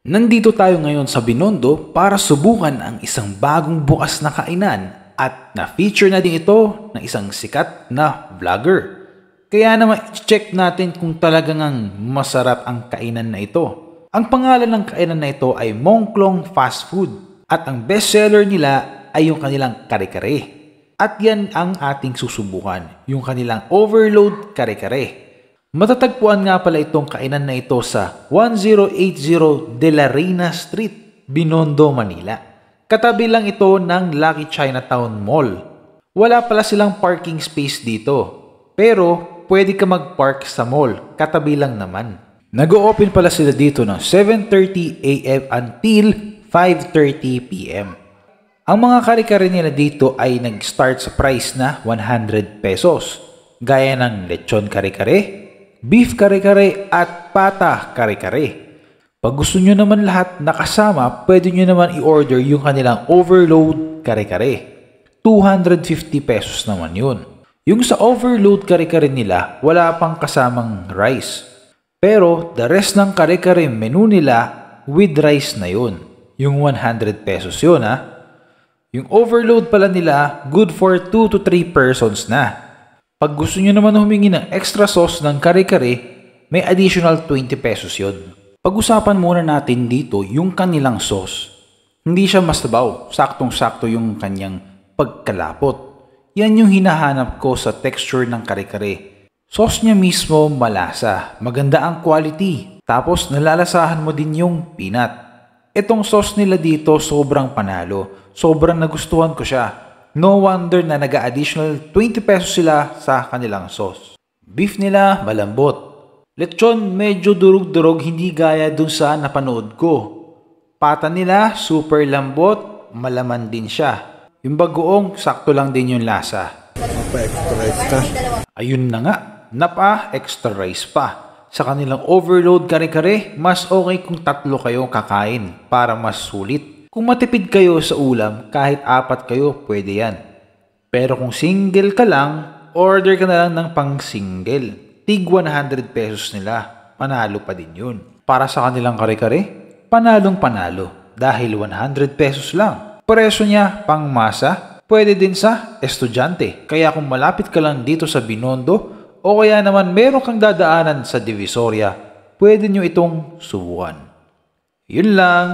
Nandito tayo ngayon sa Binondo para subukan ang isang bagong bukas na kainan at na-feature na din ito ng isang sikat na vlogger. Kaya naman i-check natin kung talagang masarap ang kainan na ito. Ang pangalan ng kainan na ito ay Mongklong Fast Food at ang bestseller nila ay yung kanilang kare-kare. At yan ang ating susubukan, yung kanilang Overload Kare-Kare. Matatagpuan nga pala itong kainan na ito sa 1080 De La Reina Street, Binondo, Manila. Katabi lang ito ng Lucky Chinatown Mall. Wala pala silang parking space dito, pero pwede ka mag-park sa mall, katabi lang naman. Nag-o-open pala sila dito ng 7:30 AM until 5:30 PM. Ang mga kare-kare nila dito ay nag-start sa price na 100 pesos, gaya ng lechon kare-kare, beef kare-kare at pata kare-kare. Pag gusto nyo naman lahat nakasama, pwede nyo naman i-order yung kanilang Overload Kare-Kare. 250 pesos naman yun. Yung sa Overload Kare-Kare nila, wala pang kasamang rice. Pero the rest ng kare-kare menu nila with rice na yun. Yung 100 pesos yun ha. Yung overload pala nila, good for 2 to 3 persons na. Pag gusto nyo naman humingi ng extra sauce ng kare-kare, may additional 20 pesos yun. Pag-usapan muna natin dito yung kanilang sauce. Hindi siya masabaw, saktong-sakto yung kanyang pagkalapot. Yan yung hinahanap ko sa texture ng kare-kare. Sauce niya mismo malasa, maganda ang quality, tapos nalalasahan mo din yung peanut. Itong sauce nila dito sobrang panalo, sobrang nagustuhan ko siya. No wonder na nag-additional 20 pesos sila sa kanilang sauce. Beef nila malambot. Lechon medyo durug-durog, hindi gaya dun sa napanood ko. Pata nila super lambot, malaman din siya. Yung bagoong sakto lang din yung lasa. Napa-extra rice ka? Ayun na nga, napa-extra rice pa. Sa kanilang Overload Kare-Kare, mas okay kung 3 kayo kakain para mas sulit. Kung matipid kayo sa ulam, kahit 4 kayo, pwede yan. Pero kung single ka lang, order ka na lang ng pang-single. Tig 100 pesos nila, panalo pa din yun. Para sa kanilang kare-kare, panalong panalo dahil 100 pesos lang. Presyo niya pang masa, pwede din sa estudyante. Kaya kung malapit ka lang dito sa Binondo, o kaya naman meron kang dadaanan sa Divisoria, pwede nyo itong subukan. Yun lang.